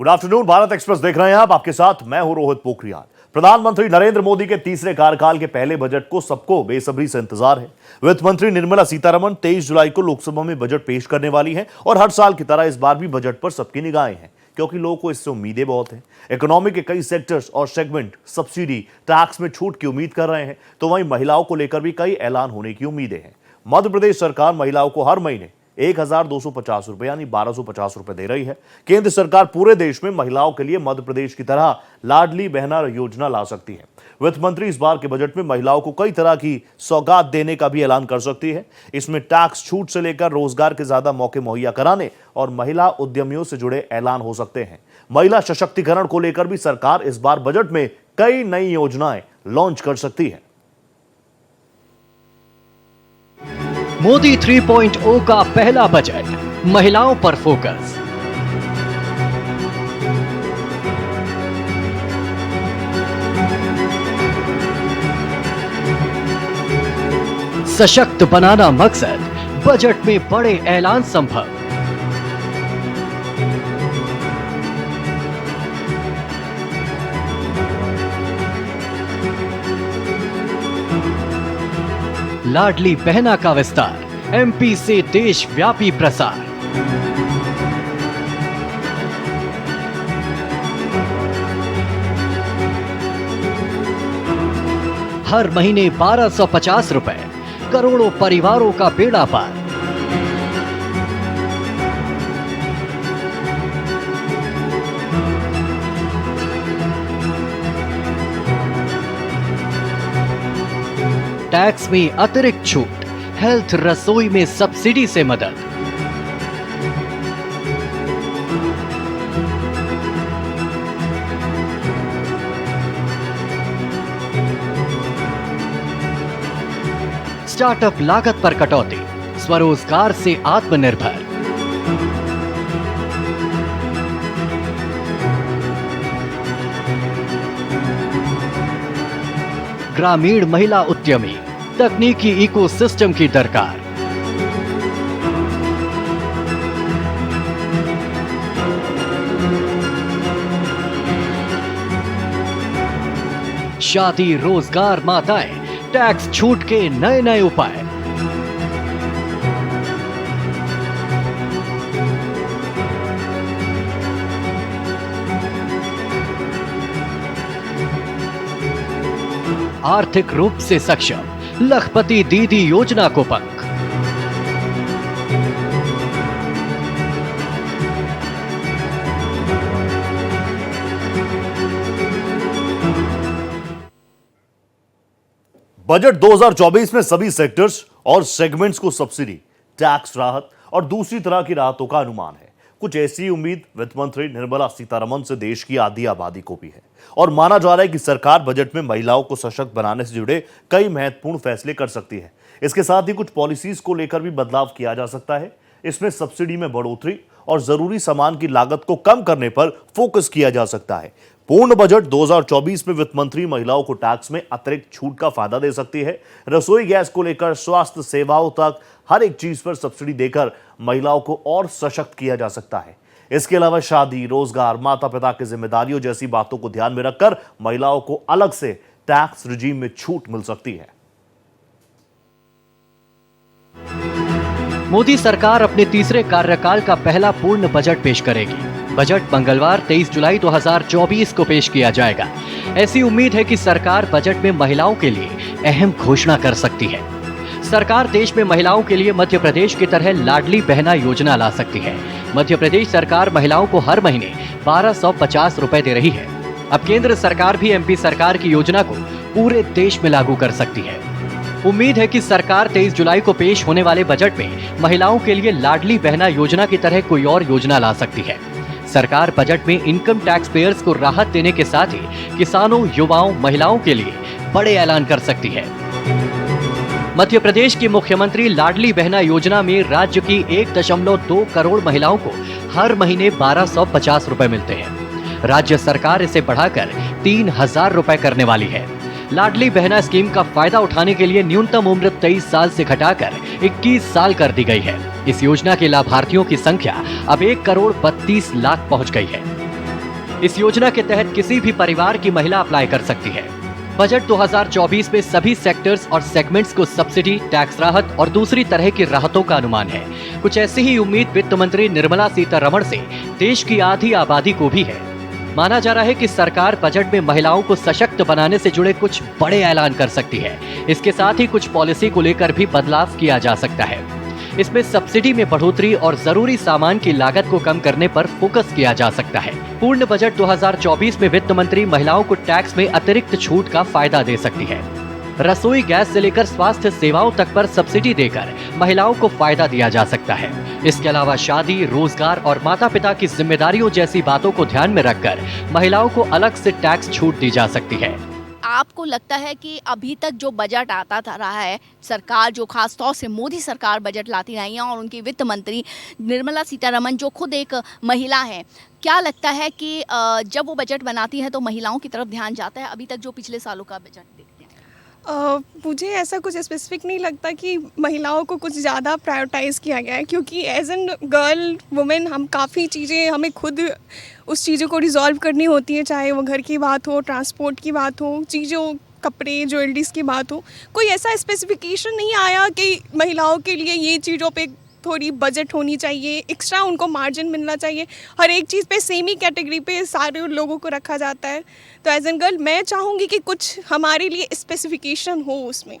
Good afternoon, Bharat express देख रहे हैं आप। आपके साथ मैं हूं रोहित पोखरियाल। प्रधानमंत्री नरेंद्र मोदी के तीसरे कार्यकाल के पहले बजट को सबको बेसब्री से इंतजार है। वित्त मंत्री निर्मला सीतारमण 23 जुलाई को लोकसभा में बजट पेश करने वाली हैं और हर साल की तरह इस बार भी बजट पर सबकी निगाहें हैं, क्योंकि लोगों को इससे उम्मीदें बहुत हैं। इकोनॉमी के कई सेक्टर्स और सेगमेंट सब्सिडी, टैक्स में छूट की उम्मीद कर रहे हैं, तो वहीं महिलाओं को लेकर भी कई ऐलान होने की उम्मीदें हैं। मध्य प्रदेश सरकार महिलाओं को हर महीने 1,250 रुपए यानी 1,250 रुपए दे रही है। केंद्र सरकार पूरे देश में महिलाओं के लिए मध्य प्रदेश की तरह लाडली बहना योजना ला सकती है। वित्त मंत्री इस बार के बजट में महिलाओं को कई तरह की सौगात देने का भी ऐलान कर सकती है। इसमें टैक्स छूट से लेकर रोजगार के ज्यादा मौके मुहैया कराने और महिला उद्यमियों से जुड़े ऐलान हो सकते हैं। महिला सशक्तिकरण को लेकर भी सरकार इस बार बजट में कई नई योजनाएं लॉन्च कर सकती है। मोदी 3.0 का पहला बजट, महिलाओं पर फोकस। सशक्त बनाना मकसद, बजट में बड़े ऐलान संभव। लाडली बहना का विस्तार, एमपी से देशव्यापी प्रसार। हर महीने 1,250 रुपए, करोड़ों परिवारों का बेड़ा पार। टैक्स में अतिरिक्त छूट, हेल्थ रसोई में सब्सिडी से मदद। स्टार्टअप लागत पर कटौती, स्वरोजगार से आत्मनिर्भर। ग्रामीण महिला उद्यमी, तकनीकी इकोसिस्टम की दरकार। शादी, रोजगार, माताएं, टैक्स छूट के नए नए उपाय। आर्थिक रूप से सक्षम, लखपति दीदी योजना को पंख। बजट 2024 में सभी सेक्टर्स और सेगमेंट्स को सब्सिडी, टैक्स राहत और दूसरी तरह की राहतों का अनुमान है। कुछ ऐसी उम्मीद वित्त मंत्री निर्मला सीतारमण से देश की आधी आबादी को भी है और माना जा रहा है कि सरकार बजट में महिलाओं को सशक्त बनाने से जुड़े कई महत्वपूर्ण फैसले कर सकती है। इसके साथ ही कुछ पॉलिसीज को लेकर भी बदलाव किया जा सकता है। इसमें सब्सिडी में बढ़ोतरी और जरूरी सामान की लागत को कम करने पर फोकस किया जा सकता है। पूर्ण बजट 2024 में वित्त मंत्री महिलाओं को टैक्स में अतिरिक्त छूट का फायदा दे सकती है। रसोई गैस को लेकर स्वास्थ्य सेवाओं तक हर एक चीज पर सब्सिडी देकर महिलाओं को और सशक्त किया जा सकता है। इसके अलावा शादी, रोजगार, माता पिता की जिम्मेदारियों जैसी बातों को ध्यान में रखकर महिलाओं को अलग से टैक्स रिजीम में छूट मिल सकती है। मोदी सरकार अपने तीसरे कार्यकाल का पहला पूर्ण बजट पेश करेगी। बजट मंगलवार 23 जुलाई 2024 को पेश किया जाएगा। ऐसी उम्मीद है कि सरकार बजट में महिलाओं के लिए अहम घोषणा कर सकती है। सरकार देश में महिलाओं के लिए मध्य प्रदेश की तरह लाडली बहना योजना ला सकती है। मध्य प्रदेश सरकार महिलाओं को हर महीने 1,250 रुपए दे रही है। अब केंद्र सरकार भी एमपी सरकार की योजना को पूरे देश में लागू कर सकती है। उम्मीद है कि सरकार 23 जुलाई को पेश होने वाले बजट में महिलाओं के लिए लाडली बहना योजना की तरह कोई और योजना ला सकती है। सरकार बजट में इनकम टैक्स पेयर्स को राहत देने के साथ ही किसानों, युवाओं, महिलाओं के लिए बड़े ऐलान कर सकती है। मध्य प्रदेश की मुख्यमंत्री लाडली बहना योजना में राज्य की 1.2 करोड़ महिलाओं को हर महीने 1,250 रुपए मिलते हैं। राज्य सरकार इसे बढ़ाकर 3,000 रुपए करने वाली है। लाडली बहना स्कीम का फायदा उठाने के लिए न्यूनतम उम्र 23 साल से घटाकर 21 साल कर दी गई है। इस योजना के लाभार्थियों की संख्या अब 1,32 लाख पहुंच गई है। इस योजना के तहत किसी भी परिवार की महिला अप्लाई कर सकती है। बजट 2024 में सभी सेक्टर्स और सेगमेंट्स को सब्सिडी, टैक्स राहत और दूसरी तरह की राहतों का अनुमान है। कुछ ऐसी ही उम्मीद वित्त मंत्री निर्मला सीतारमण से देश की आधी आबादी को भी है। माना जा रहा है कि सरकार बजट में महिलाओं को सशक्त बनाने से जुड़े कुछ बड़े ऐलान कर सकती है। इसके साथ ही कुछ पॉलिसी को लेकर भी बदलाव किया जा सकता है। इसमें सब्सिडी में बढ़ोतरी और जरूरी सामान की लागत को कम करने पर फोकस किया जा सकता है। पूर्ण बजट 2024 में वित्त मंत्री महिलाओं को टैक्स में अतिरिक्त छूट का फायदा दे सकती है। रसोई गैस से लेकर स्वास्थ्य सेवाओं तक पर सब्सिडी देकर महिलाओं को फायदा दिया जा सकता है। इसके अलावा शादी, रोजगार और माता पिता की जिम्मेदारियों जैसी बातों को ध्यान में रखकर महिलाओं को अलग से टैक्स छूट दी जा सकती है। आपको लगता है कि अभी तक जो बजट आता था रहा है, सरकार जो खास तौर से मोदी सरकार बजट लाती रही है और उनकी वित्त मंत्री निर्मला सीतारमण जो खुद एक महिला हैं, क्या लगता है कि जब वो बजट बनाती है तो महिलाओं की तरफ ध्यान जाता है अभी तक जो पिछले सालों का बजट देखते हैं? मुझे ऐसा कुछ स्पेसिफिक नहीं लगता कि महिलाओं को कुछ ज़्यादा प्रायोरिटाइज़ किया गया है, क्योंकि एज एन गर्ल वुमेन हम काफ़ी चीज़ें हमें खुद उस चीज़ों को रिजॉल्व करनी होती है, चाहे वो घर की बात हो, ट्रांसपोर्ट की बात हो, चीज़ों, कपड़े, ज्वेलरीज़ की बात हो। कोई ऐसा स्पेसिफिकेशन नहीं आया कि महिलाओं के लिए ये चीज़ों पे थोड़ी बजट होनी चाहिए, एक्स्ट्रा उनको मार्जिन मिलना चाहिए। हर एक चीज़ पे सेम ही कैटेगरी पे सारे लोगों को रखा जाता है। तो एज एन गर्ल मैं चाहूँगी कि कुछ हमारे लिए स्पेसिफिकेशन हो उसमें।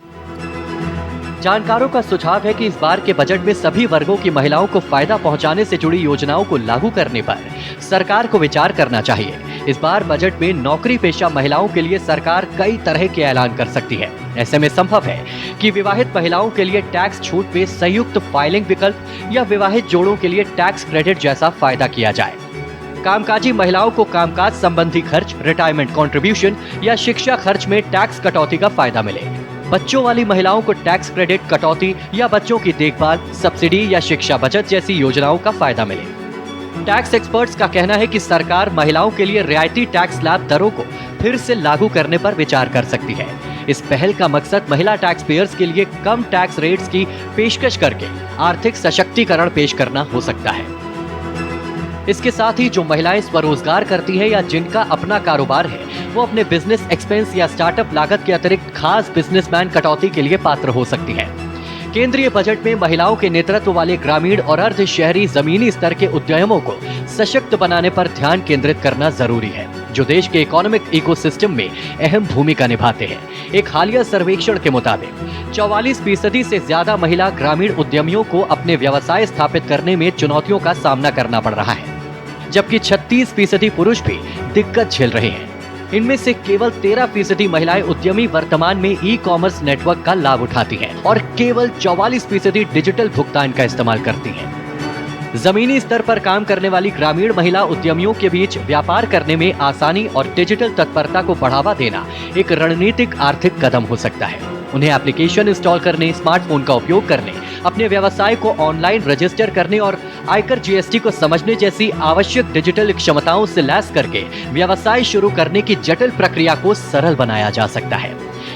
जानकारों का सुझाव है कि इस बार के बजट में सभी वर्गों की महिलाओं को फायदा पहुंचाने से जुड़ी योजनाओं को लागू करने पर सरकार को विचार करना चाहिए। इस बार बजट में नौकरी पेशा महिलाओं के लिए सरकार कई तरह के ऐलान कर सकती है। ऐसे में संभव है कि विवाहित महिलाओं के लिए टैक्स छूट पे संयुक्त फाइलिंग विकल्प या विवाहित जोड़ों के लिए टैक्स क्रेडिट जैसा फायदा किया जाए। कामकाजी महिलाओं को कामकाज संबंधी खर्च, रिटायरमेंट कंट्रीब्यूशन या शिक्षा खर्च में टैक्स कटौती का फायदा मिले। बच्चों वाली महिलाओं को टैक्स क्रेडिट, कटौती या बच्चों की देखभाल, सब्सिडी या शिक्षा बचत जैसी योजनाओं का फायदा मिले। टैक्स एक्सपर्ट्स का कहना है कि सरकार महिलाओं के लिए रियायती टैक्स स्लैब दरों को फिर से लागू करने पर विचार कर सकती है। इस पहल का मकसद महिला टैक्स पेयर्स के लिए कम टैक्स रेट्स की पेशकश करके आर्थिक सशक्तिकरण पेश करना हो सकता है। इसके साथ ही जो महिलाएं स्वरोजगार करती हैं या जिनका अपना कारोबार है, वो अपने बिजनेस एक्सपेंस या स्टार्टअप लागत के अतिरिक्त खास बिजनेसमैन कटौती के लिए पात्र हो सकती है। केंद्रीय बजट में महिलाओं के नेतृत्व वाले ग्रामीण और अर्ध शहरी जमीनी स्तर के उद्यमों को सशक्त बनाने पर ध्यान केंद्रित करना जरूरी है, जो देश के इकोनॉमिक इकोसिस्टम में अहम भूमिका निभाते हैं। एक हालिया सर्वेक्षण के मुताबिक 44% से ज्यादा महिला ग्रामीण उद्यमियों को अपने व्यवसाय स्थापित करने में चुनौतियों का सामना करना पड़ रहा है, जबकि 36% पुरुष भी दिक्कत झेल रहे हैं। इनमें से केवल 13% महिलाएं उद्यमी वर्तमान में ई कॉमर्स नेटवर्क का लाभ उठाती हैं और केवल 44% डिजिटल भुगतान का इस्तेमाल करती हैं। जमीनी स्तर पर काम करने वाली ग्रामीण महिला उद्यमियों के बीच व्यापार करने में आसानी और डिजिटल तत्परता को बढ़ावा देना एक रणनीतिक आर्थिक कदम हो सकता है। उन्हें एप्लीकेशन इंस्टॉल करने, स्मार्टफोन का उपयोग करने, अपने व्यवसाय को ऑनलाइन रजिस्टर करने और आयकर जीएसटी को समझने जैसी आवश्यक डिजिटल क्षमताओं से लैस करके व्यवसाय शुरू करने की जटिल प्रक्रिया को सरल बनाया जा सकता है।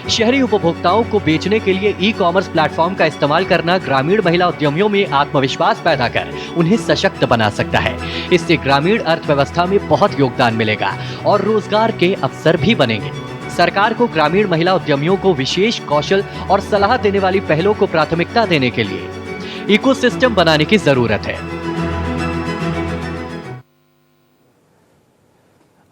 शहरी उपभोक्ताओं को बेचने के लिए ई कॉमर्स प्लेटफॉर्म का इस्तेमाल करना ग्रामीण महिला उद्यमियों में आत्मविश्वास पैदा कर उन्हें सशक्त बना सकता है। इससे ग्रामीण अर्थव्यवस्था में बहुत योगदान मिलेगा और रोजगार के अवसर भी बनेंगे। सरकार को ग्रामीण महिला उद्यमियों को विशेष कौशल और सलाह देने वाली पहलों को प्राथमिकता देने के लिए इकोसिस्टम बनाने की जरूरत है।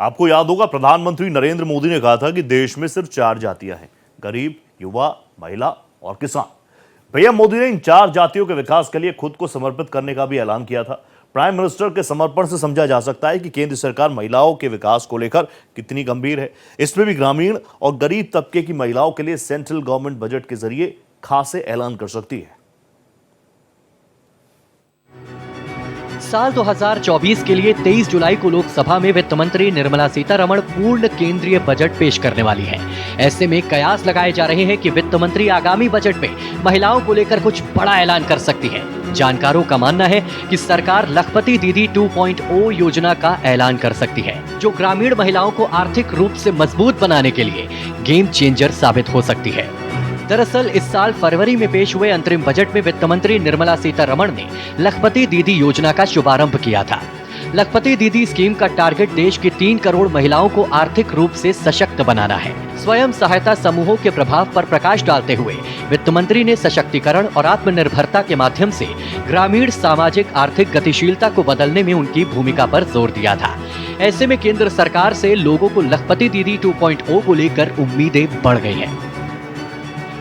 आपको याद होगा, प्रधानमंत्री नरेंद्र मोदी ने कहा था कि देश में सिर्फ 4 जातियां हैं: गरीब, युवा, महिला और किसान। पीएम मोदी ने इन 4 जातियों के विकास के लिए खुद को समर्पित करने का भी ऐलान किया था। प्राइम मिनिस्टर के समर्पण से समझा जा सकता है कि केंद्र सरकार महिलाओं के विकास को लेकर कितनी गंभीर है। इसमें भी ग्रामीण और गरीब तबके की महिलाओं के लिए सेंट्रल गवर्नमेंट बजट के जरिए खासे ऐलान कर सकती है। साल 2024 के लिए 23 जुलाई को लोकसभा में वित्त मंत्री निर्मला सीतारमण पूर्ण केंद्रीय बजट पेश करने वाली हैं। ऐसे में कयास लगाए जा रहे हैं कि वित्त मंत्री आगामी बजट में महिलाओं को लेकर कुछ बड़ा ऐलान कर सकती है। जानकारों का मानना है कि सरकार लखपति दीदी 2.0 योजना का ऐलान कर सकती है, जो ग्रामीण महिलाओं को आर्थिक रूप से मजबूत बनाने के लिए गेम चेंजर साबित हो सकती है। दरअसल इस साल फरवरी में पेश हुए अंतरिम बजट में वित्त मंत्री निर्मला सीतारमण ने लखपति दीदी योजना का शुभारंभ किया था। लखपति दीदी स्कीम का टारगेट देश की 3 करोड़ महिलाओं को आर्थिक रूप से सशक्त बनाना है। स्वयं सहायता समूहों के प्रभाव पर प्रकाश डालते हुए वित्त मंत्री ने सशक्तिकरण और आत्मनिर्भरता के माध्यम से ग्रामीण सामाजिक आर्थिक गतिशीलता को बदलने में उनकी भूमिका पर जोर दिया था। ऐसे में केंद्र सरकार से लोगों को लखपति दीदी 2.0 को लेकर उम्मीदें बढ़ गई हैं।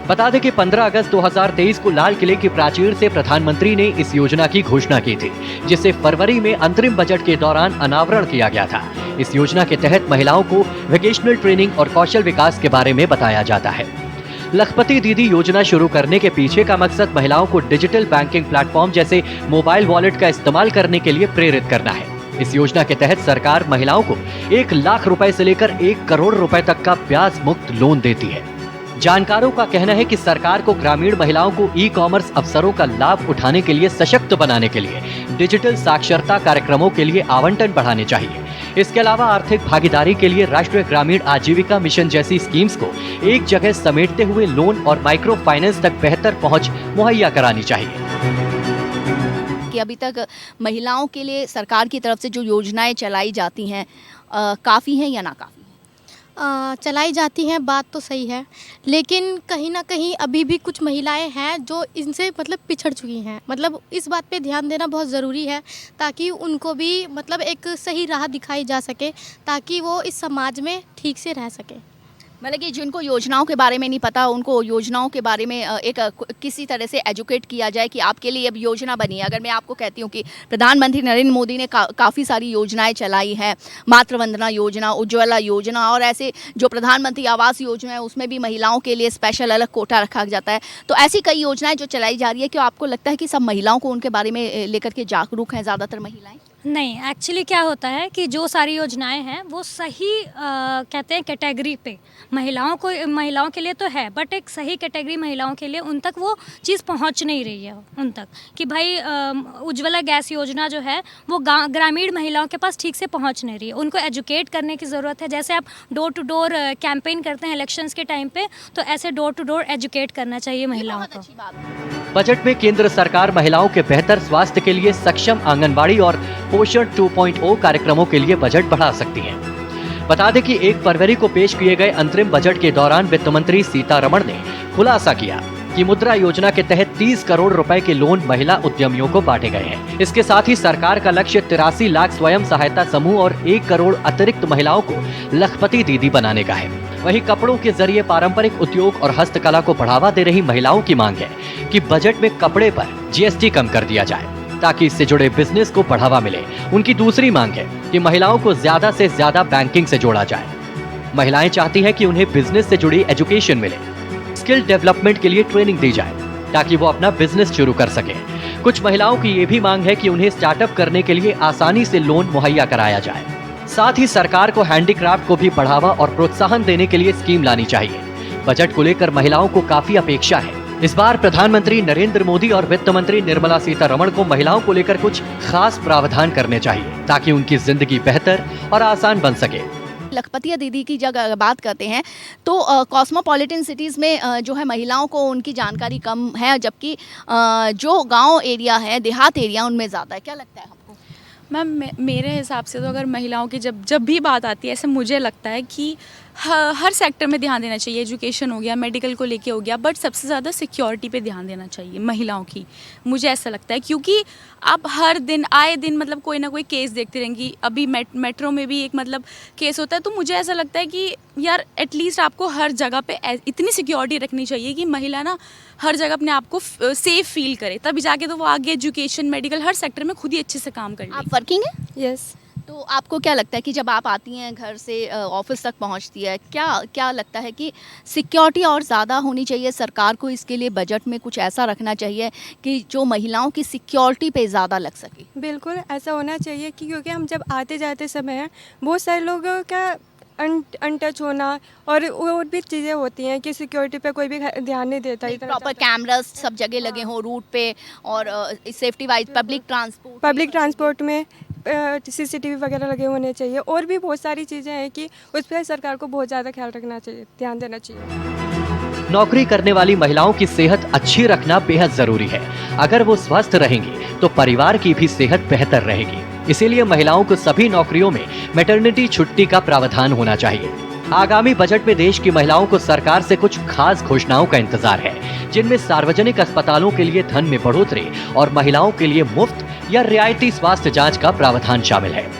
बता दें कि 15 अगस्त 2023 को लाल किले की प्राचीर से प्रधानमंत्री ने इस योजना की घोषणा की थी, जिसे फरवरी में अंतरिम बजट के दौरान अनावरण किया गया था। इस योजना के तहत महिलाओं को वोकेशनल ट्रेनिंग और कौशल विकास के बारे में बताया जाता है। लखपति दीदी योजना शुरू करने के पीछे का मकसद महिलाओं को डिजिटल बैंकिंग प्लेटफॉर्म जैसे मोबाइल वॉलेट का इस्तेमाल करने के लिए प्रेरित करना है। इस योजना के तहत सरकार महिलाओं को 1 लाख रुपए से लेकर 1 करोड़ रुपए तक का ब्याज मुक्त लोन देती है। जानकारों का कहना है कि सरकार को ग्रामीण महिलाओं को ई-कॉमर्स अवसरों का लाभ उठाने के लिए सशक्त बनाने के लिए डिजिटल साक्षरता कार्यक्रमों के लिए आवंटन बढ़ाने चाहिए। इसके अलावा आर्थिक भागीदारी के लिए राष्ट्रीय ग्रामीण आजीविका मिशन जैसी स्कीम्स को एक जगह समेटते हुए लोन और माइक्रो फाइनेंस तक बेहतर पहुंच मुहैया करानी चाहिए। कि अभी तक महिलाओं के लिए सरकार की तरफ से जो योजनाएं चलाई जाती हैं काफ़ी हैं या ना काफ़ी? चलाई जाती हैं, बात तो सही है, लेकिन कहीं ना कहीं अभी भी कुछ महिलाएं हैं जो इनसे मतलब पिछड़ चुकी हैं। मतलब इस बात पे ध्यान देना बहुत ज़रूरी है ताकि उनको भी मतलब एक सही राह दिखाई जा सके, ताकि वो इस समाज में ठीक से रह सके। मतलब कि जिनको योजनाओं के बारे में नहीं पता, उनको योजनाओं के बारे में एक किसी तरह से एजुकेट किया जाए कि आपके लिए अब योजना बनी है। अगर मैं आपको कहती हूँ कि प्रधानमंत्री नरेंद्र मोदी ने काफ़ी सारी योजनाएं चलाई हैं, मातृ वंदना योजना, उज्ज्वला योजना और ऐसे जो प्रधानमंत्री आवास योजना है उसमें भी महिलाओं के लिए स्पेशल अलग कोटा रखा जाता है। तो ऐसी कई योजनाएँ जो चलाई जा रही है, क्या आपको लगता है कि सब महिलाओं को उनके बारे में लेकर के जागरूक हैं ज़्यादातर महिलाएँ? नहीं, एक्चुअली क्या होता है कि जो सारी योजनाएं हैं वो सही कहते हैं कैटेगरी पे महिलाओं के लिए तो है, बट एक सही कैटेगरी महिलाओं के लिए उन तक वो चीज़ पहुंच नहीं रही है उन तक कि भाई उज्ज्वला गैस योजना जो है वो ग्रामीण महिलाओं के पास ठीक से पहुंच नहीं रही है। उनको एजुकेट करने की ज़रूरत है। जैसे आप डोर टू डोर कैंपेन करते हैं इलेक्शंस के टाइम पे, तो ऐसे डोर टू डोर एजुकेट करना चाहिए महिलाओं को। बजट में केंद्र सरकार महिलाओं के बेहतर स्वास्थ्य के लिए सक्षम आंगनबाड़ी और पोषण 2.0 कार्यक्रमों के लिए बजट बढ़ा सकती है। बता दें कि 1 फरवरी को पेश किए गए अंतरिम बजट के दौरान वित्त मंत्री सीतारमण ने खुलासा किया कि मुद्रा योजना के तहत 30 करोड़ रुपए के लोन महिला उद्यमियों को बांटे गए हैं। इसके साथ ही सरकार का लक्ष्य 83 लाख स्वयं सहायता समूह और 1 करोड़ अतिरिक्त महिलाओं को लखपति दीदी बनाने का है। वहीं कपड़ों के जरिए पारंपरिक उद्योग और हस्तकला को बढ़ावा दे रही महिलाओं की मांग है कि बजट में कपड़े पर GST कम कर दिया जाए ताकि इससे जुड़े बिजनेस को बढ़ावा मिले। उनकी दूसरी मांग है कि महिलाओं को ज्यादा से ज्यादा बैंकिंग से जोड़ा जाए। महिलाएं चाहती हैं कि उन्हें बिजनेस से जुड़ी एजुकेशन मिले, स्किल डेवलपमेंट के लिए ट्रेनिंग दी जाए ताकि वो अपना बिजनेस शुरू कर सके। कुछ महिलाओं की ये भी मांग है कि उन्हें स्टार्टअप करने के लिए आसानी से लोन मुहैया कराया जाए। साथ ही सरकार को हैंडीक्राफ्ट को भी बढ़ावा और प्रोत्साहन देने के लिए स्कीम लानी चाहिए। बजट को लेकर महिलाओं को काफी अपेक्षा है। इस बार प्रधानमंत्री नरेंद्र मोदी और वित्त मंत्री निर्मला सीतारमण को महिलाओं को लेकर कुछ खास प्रावधान करने चाहिए ताकि उनकी जिंदगी बेहतर और आसान बन सके। लखपतिया दीदी की जगह बात करते हैं तो कॉस्मोपॉलिटन सिटीज़ में जो है महिलाओं को उनकी जानकारी कम है, जबकि जो गांव एरिया है, देहात एरिया, उनमें ज़्यादा है। क्या लगता है आपको? मैम मेरे हिसाब से तो अगर महिलाओं की जब भी बात आती है, ऐसे मुझे लगता है कि हर सेक्टर में ध्यान देना चाहिए। एजुकेशन हो गया, मेडिकल को लेके हो गया, बट सबसे ज़्यादा सिक्योरिटी पे ध्यान देना चाहिए महिलाओं की। मुझे ऐसा लगता है क्योंकि आप हर दिन आए दिन मतलब कोई ना कोई केस देखते रहेंगी। अभी मेट्रो में भी एक मतलब केस होता है, तो मुझे ऐसा लगता है कि यार एटलीस्ट आपको हर जगह पे इतनी सिक्योरिटी रखनी चाहिए कि महिला ना हर जगह अपने आप को सेफ फील करे, तभी जाके तो वो आगे एजुकेशन, मेडिकल, हर सेक्टर में खुद ही अच्छे से काम करे। आप वर्किंग हैं? यस। तो आपको क्या लगता है कि जब आप आती हैं घर से ऑफिस तक पहुंचती है, क्या लगता है कि सिक्योरिटी और ज़्यादा होनी चाहिए? सरकार को इसके लिए बजट में कुछ ऐसा रखना चाहिए कि जो महिलाओं की सिक्योरिटी पे ज़्यादा लग सके। बिल्कुल ऐसा होना चाहिए कि क्योंकि हम जब आते जाते समय बहुत सारे लोग का अनटच होना और भी चीज़ें होती हैं कि सिक्योरिटी पे कोई भी ध्यान नहीं देता। प्रॉपर कैमरास सब जगह लगे हों रूट पे और सेफ्टी वाइज पब्लिक ट्रांसपोर्ट में CCTV वगैरह लगे होने चाहिए। और भी बहुत सारी चीज़ें हैं कि उस पर सरकार को बहुत ज़्यादा ख्याल रखना चाहिए, ध्यान देना चाहिए। नौकरी करने वाली महिलाओं की सेहत अच्छी रखना बेहद जरूरी है। अगर वो स्वस्थ रहेंगी तो परिवार की भी सेहत बेहतर रहेगी। इसीलिए महिलाओं को सभी नौकरियों में मैटरनिटी छुट्टी का प्रावधान होना चाहिए। आगामी बजट में देश की महिलाओं को सरकार से कुछ खास घोषणाओं का इंतजार है, जिनमें सार्वजनिक अस्पतालों के लिए धन में बढ़ोतरी और महिलाओं के लिए मुफ्त या रियायती स्वास्थ्य जांच का प्रावधान शामिल है।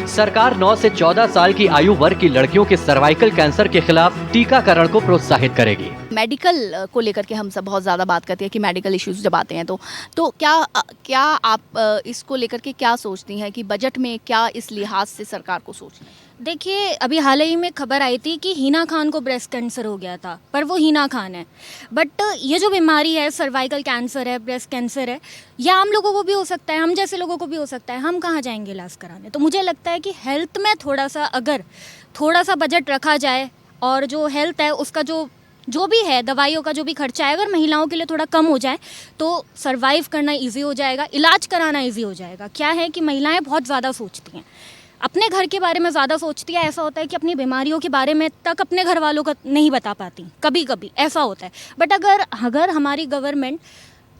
सरकार 9 से 14 साल की आयु वर्ग की लड़कियों के सर्वाइकल कैंसर के खिलाफ टीकाकरण को प्रोत्साहित करेगी। मेडिकल को लेकर के हम सब बहुत ज़्यादा बात करते हैं कि मेडिकल इश्यूज जब आते हैं तो क्या आप इसको लेकर के क्या सोचती हैं कि बजट में क्या इस लिहाज से सरकार को सोचना है? देखिए, अभी हाल ही में खबर आई थी कि हिना खान को ब्रेस्ट कैंसर हो गया था, पर वो हिना खान है। बट ये जो बीमारी है, सर्वाइकल कैंसर है, ब्रेस्ट कैंसर है, या आम लोगों को भी हो सकता है, हम जैसे लोगों को भी हो सकता है। हम कहाँ जाएंगे इलाज कराने? तो मुझे लगता है कि हेल्थ में थोड़ा सा बजट रखा जाए और जो हेल्थ है उसका जो भी है, दवाइयों का जो भी खर्चा है, अगर महिलाओं के लिए थोड़ा कम हो जाए तो सर्वाइव करना ईजी हो जाएगा, इलाज कराना ईजी हो जाएगा। क्या है कि महिलाएं बहुत ज़्यादा सोचती हैं, अपने घर के बारे में ज़्यादा सोचती है। ऐसा होता है कि अपनी बीमारियों के बारे में तक अपने घर वालों को नहीं बता पाती, कभी कभी ऐसा होता है। बट अगर हमारी गवर्नमेंट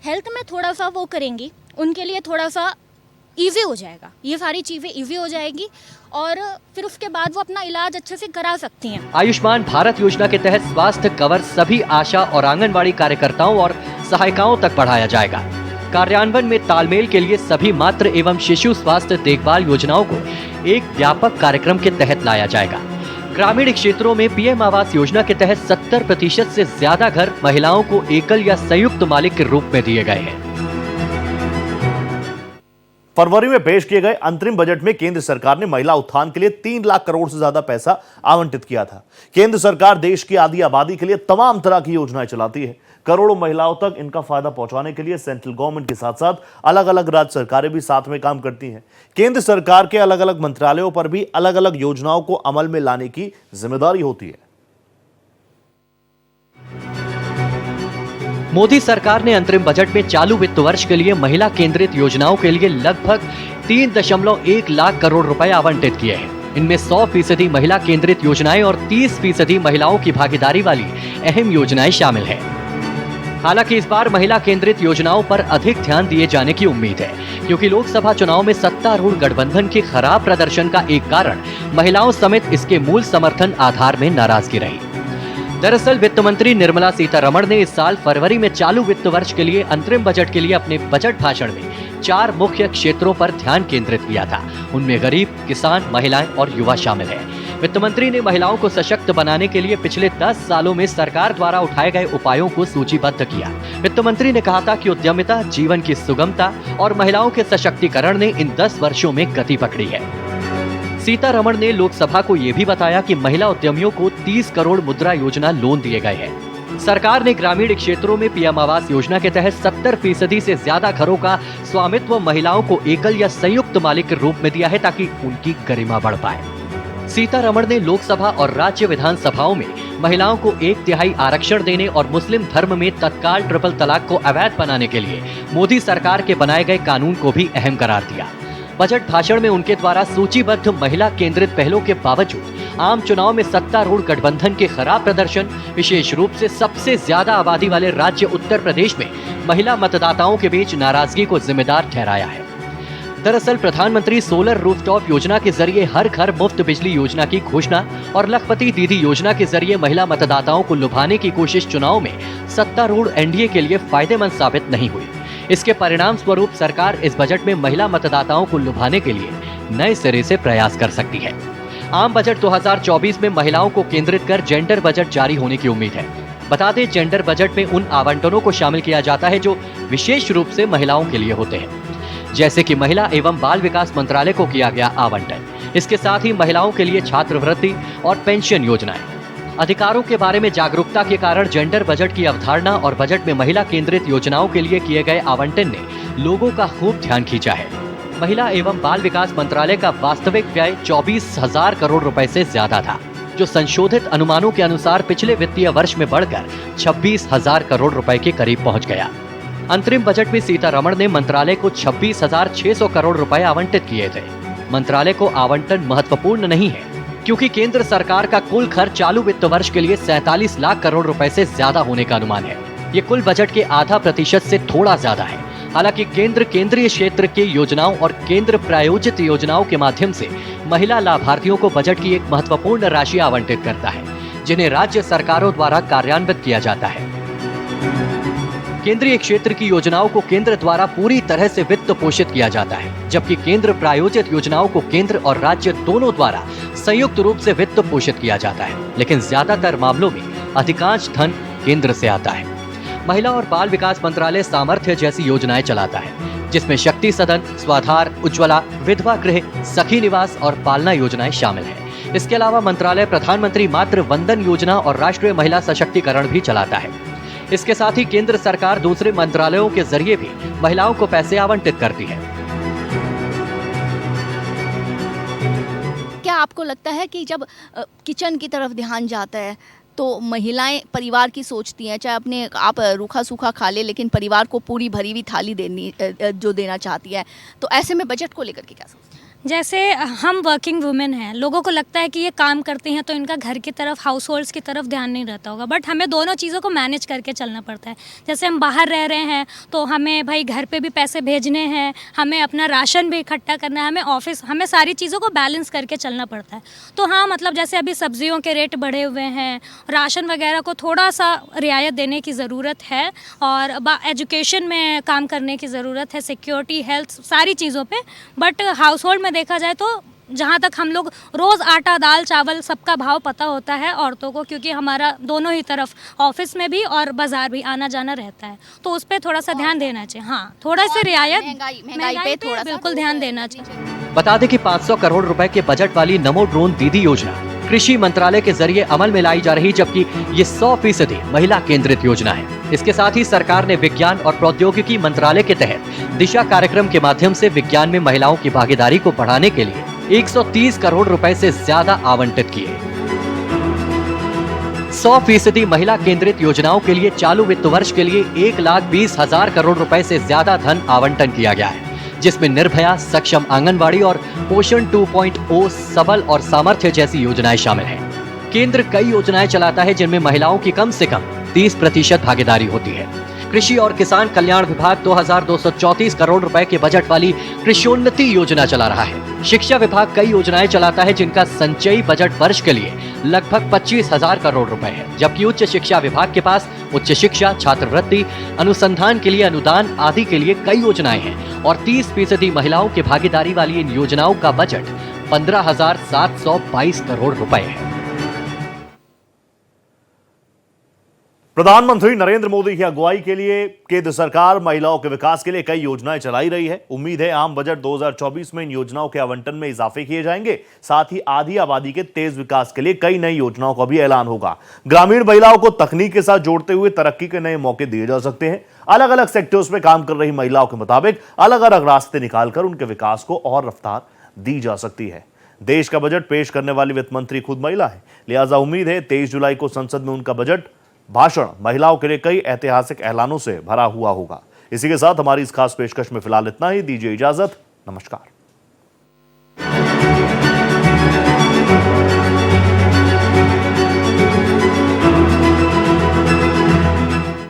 हेल्थ में थोड़ा सा वो करेंगी, उनके लिए थोड़ा सा ईजी हो जाएगा, ये सारी चीज़ें ईजी हो जाएगी और फिर उसके बाद वो अपना इलाज अच्छे से करा सकती हैं। आयुष्मान भारत योजना के तहत स्वास्थ्य कवर सभी आशा और आंगनबाड़ी कार्यकर्ताओं और सहायिकाओं तक बढ़ाया जाएगा। कार्यान्वयन में तालमेल के लिए सभी मातृ एवं शिशु स्वास्थ्य देखभाल योजनाओं को एक व्यापक कार्यक्रम के तहत लाया जाएगा। ग्रामीण क्षेत्रों में पीएम आवास योजना के तहत 70% से ज्यादा घर महिलाओं को एकल या संयुक्त मालिक के रूप में दिए गए हैं। फरवरी में पेश किए गए अंतरिम बजट में केंद्र सरकार ने महिला उत्थान के लिए 3 लाख करोड़ से ज्यादा पैसा आवंटित किया था। केंद्र सरकार देश की आधी आबादी के लिए तमाम तरह की योजनाएं चलाती है। करोड़ों महिलाओं तक इनका फायदा पहुंचाने के लिए सेंट्रल गवर्नमेंट के साथ साथ अलग अलग राज्य सरकारें भी साथ में काम करती हैं। केंद्र सरकार के अलग अलग मंत्रालयों पर भी अलग अलग योजनाओं को अमल में लाने की जिम्मेदारी होती है। मोदी सरकार ने अंतरिम बजट में चालू वित्त वर्ष के लिए महिला केंद्रित योजनाओं के लिए लगभग 3.1 लाख करोड़ रुपए आवंटित किए हैं। इनमें 100% महिला केंद्रित योजनाएं और 30% महिलाओं की भागीदारी वाली अहम योजनाएं शामिल हैं। हालांकि इस बार महिला केंद्रित योजनाओं पर अधिक ध्यान दिए जाने की उम्मीद है, क्योंकि लोकसभा चुनाव में सत्तारूढ़ गठबंधन के खराब प्रदर्शन का एक कारण महिलाओं समेत इसके मूल समर्थन आधार में नाराजगी रही। दरअसल वित्त मंत्री निर्मला सीतारमण ने इस साल फरवरी में चालू वित्त वर्ष के लिए अंतरिम बजट के लिए अपने बजट भाषण में 4 मुख्य क्षेत्रों पर ध्यान केंद्रित किया था। उनमें गरीब, किसान, महिलाएं और युवा शामिल हैं। वित्त मंत्री ने महिलाओं को सशक्त बनाने के लिए पिछले 10 सालों में सरकार द्वारा उठाए गए उपायों को सूचीबद्ध किया। वित्त मंत्री ने कहा था कि उद्यमिता, जीवन की सुगमता और महिलाओं के सशक्तिकरण ने इन 10 वर्षों में गति पकड़ी है। सीतारमण ने लोकसभा को ये भी बताया कि महिला उद्यमियों को 30 करोड़ मुद्रा योजना लोन दिए गए हैं। सरकार ने ग्रामीण क्षेत्रों में पीएम आवास योजना के तहत 70% से ज्यादा घरों का स्वामित्व महिलाओं को एकल या संयुक्त मालिक के रूप में दिया है, ताकि उनकी गरिमा बढ़ पाए। सीतारमण ने लोकसभा और राज्य विधानसभाओं में महिलाओं को 1/3 आरक्षण देने और मुस्लिम धर्म में तत्काल ट्रिपल तलाक को अवैध बनाने के लिए मोदी सरकार के बनाए गए कानून को भी अहम करार दिया। बजट भाषण में उनके द्वारा सूचीबद्ध महिला केंद्रित पहलों के बावजूद आम चुनाव में सत्तारूढ़ गठबंधन के खराब प्रदर्शन, विशेष रूप से सबसे ज्यादा आबादी वाले राज्य उत्तर प्रदेश में महिला मतदाताओं के बीच नाराजगी को जिम्मेदार ठहराया है। दरअसल प्रधानमंत्री सोलर रूफटॉप योजना के जरिए हर घर मुफ्त बिजली योजना की घोषणा और लखपति दीदी योजना के जरिए महिला मतदाताओं को लुभाने की कोशिश चुनाव में सत्तारूढ़ एनडीए के लिए फायदेमंद साबित नहीं हुई। इसके परिणाम स्वरूप सरकार इस बजट में महिला मतदाताओं को लुभाने के लिए नए सिरे से प्रयास कर सकती है। आम बजट 2024 में महिलाओं को केंद्रित कर जेंडर बजट जारी होने की उम्मीद है। बता दें, जेंडर बजट में उन आवंटनों को शामिल किया जाता है जो विशेष रूप से महिलाओं के लिए होते हैं, जैसे कि महिला एवं बाल विकास मंत्रालय को किया गया आवंटन। इसके साथ ही महिलाओं के लिए छात्रवृत्ति और पेंशन योजनाएं। अधिकारों के बारे में जागरूकता के कारण जेंडर बजट की अवधारणा और बजट में महिला केंद्रित योजनाओं के लिए किए गए आवंटन ने लोगों का खूब ध्यान खींचा है। महिला एवं बाल विकास मंत्रालय का वास्तविक व्यय 24,000 करोड़ रुपए से ज्यादा था, जो संशोधित अनुमानों के अनुसार पिछले वित्तीय वर्ष में बढ़कर 26,000 करोड़ रुपए के करीब पहुंच गया। अंतरिम बजट में सीतारमण ने मंत्रालय को 26,600 करोड़ रुपए आवंटित किए थे। मंत्रालय को आवंटन महत्वपूर्ण नहीं है, क्योंकि केंद्र सरकार का कुल खर्च चालू वित्त वर्ष के लिए 47 लाख करोड़ रुपए से ज्यादा होने का अनुमान है। ये कुल बजट के 0.5% से थोड़ा ज्यादा है। हालांकि केंद्र केंद्रीय क्षेत्र के योजनाओं और केंद्र प्रायोजित योजनाओं के माध्यम से महिला लाभार्थियों को बजट की एक महत्वपूर्ण राशि आवंटित करता है, जिन्हें राज्य सरकारों द्वारा कार्यान्वित किया जाता है। केंद्रीय क्षेत्र की योजनाओं को केंद्र द्वारा पूरी तरह से वित्त पोषित किया जाता है, जबकि केंद्र प्रायोजित योजनाओं को केंद्र और राज्य दोनों द्वारा संयुक्त रूप से वित्त पोषित किया जाता है। लेकिन ज्यादातर मामलों में अधिकांश धन केंद्र से आता है। महिला और बाल विकास मंत्रालय सामर्थ्य जैसी योजनाएं चलाता है, जिसमें शक्ति सदन, स्वाधार, उज्ज्वला, विधवा गृह, सखी निवास और पालना योजनाएं शामिल हैं। इसके अलावा मंत्रालय प्रधानमंत्री मातृ वंदन योजना और राष्ट्रीय महिला सशक्तिकरण भी चलाता है। इसके साथ ही केंद्र सरकार दूसरे मंत्रालयों के जरिए भी महिलाओं को पैसे आवंटित करती है। क्या आपको लगता है कि जब किचन की तरफ ध्यान जाता है तो महिलाएं परिवार की सोचती हैं, चाहे अपने आप रूखा सूखा खा ले, लेकिन परिवार को पूरी भरी हुई थाली देना चाहती है, तो ऐसे में बजट को लेकर के क्या सोचती हैं? जैसे हम वर्किंग वुमेन हैं, लोगों को लगता है कि ये काम करती हैं तो इनका घर की तरफ, हाउस होल्ड्स की तरफ ध्यान नहीं रहता होगा, बट हमें दोनों चीज़ों को मैनेज करके चलना पड़ता है। जैसे हम बाहर रह रहे हैं तो हमें भाई घर पे भी पैसे भेजने हैं, हमें अपना राशन भी इकट्ठा करना है, हमें ऑफिस, हमें सारी चीज़ों को बैलेंस करके चलना पड़ता है। तो हाँ, मतलब जैसे अभी सब्जियों के रेट बढ़े हुए हैं, राशन वगैरह को थोड़ा सा रियायत देने की ज़रूरत है, और एजुकेशन में काम करने की ज़रूरत है, सिक्योरिटी, हेल्थ, सारी चीज़ों पे। बट हाउस होल्ड में देखा जाए तो जहाँ तक हम लोग रोज़ आटा, दाल, चावल सबका भाव पता होता है औरतों को, क्योंकि हमारा दोनों ही तरफ ऑफिस में भी और बाजार भी आना जाना रहता है, तो उस पर थोड़ा सा ध्यान देना चाहिए। हाँ, थोड़ा सा रियायत, महंगाई पे थोड़ा बिल्कुल ध्यान देना चाहिए। बता दें कि 500 करोड़ रुपए के बजट वाली नमो ड्रोन दीदी योजना कृषि मंत्रालय के जरिए अमल में लाई जा रही, जबकि ये 100% महिला केंद्रित योजना है। इसके साथ ही सरकार ने विज्ञान और प्रौद्योगिकी मंत्रालय के तहत दिशा कार्यक्रम के माध्यम से विज्ञान में महिलाओं की भागीदारी को बढ़ाने के लिए 130 करोड़ रुपए से ज्यादा आवंटित किए। 100% महिला केंद्रित योजनाओं के लिए चालू वित्त वर्ष के लिए 1,20,000 करोड़ रुपए से ज्यादा धन आवंटन किया गया है, जिसमें निर्भया, सक्षम आंगनवाड़ी और पोषण 2.0, सबल और सामर्थ्य जैसी योजनाएं शामिल हैं। केंद्र कई योजनाएं चलाता है जिनमें महिलाओं की कम से कम 30% भागीदारी होती है। कृषि और किसान कल्याण विभाग 2,234 करोड़ रुपए के बजट वाली कृषिोन्नति योजना चला रहा है। शिक्षा विभाग कई योजनाएं चलाता है जिनका संचयी बजट वर्ष के लिए लगभग 25,000 करोड़ रुपए है, जबकि उच्च शिक्षा विभाग के पास उच्च शिक्षा, छात्रवृत्ति, अनुसंधान के लिए अनुदान आदि के लिए कई योजनाएं हैं, और 30% महिलाओं की भागीदारी वाली इन योजनाओं का बजट 15,722 करोड़ रुपए है। प्रधानमंत्री नरेंद्र मोदी की अगुवाई के लिए केंद्र सरकार महिलाओं के विकास के लिए कई योजनाएं चलाई रही है। उम्मीद है आम बजट 2024 में इन योजनाओं के आवंटन में इजाफे किए जाएंगे। साथ ही आधी आबादी के तेज विकास के लिए कई नई योजनाओं का भी ऐलान होगा। ग्रामीण महिलाओं को तकनीक के साथ जोड़ते हुए तरक्की के नए मौके दिए जा सकते हैं। अलग अलग सेक्टर्स में काम कर रही महिलाओं के मुताबिक अलग अलग रास्ते निकालकर उनके विकास को और रफ्तार दी जा सकती है। देश का बजट पेश करने वाली वित्त मंत्री खुद महिला है, लिहाजा उम्मीद है 23 जुलाई को संसद में उनका बजट भाषण महिलाओं के लिए कई ऐतिहासिक ऐलानों से भरा हुआ होगा। इसी के साथ हमारी इस खास पेशकश में फिलहाल इतना ही। दीजिए इजाजत, नमस्कार।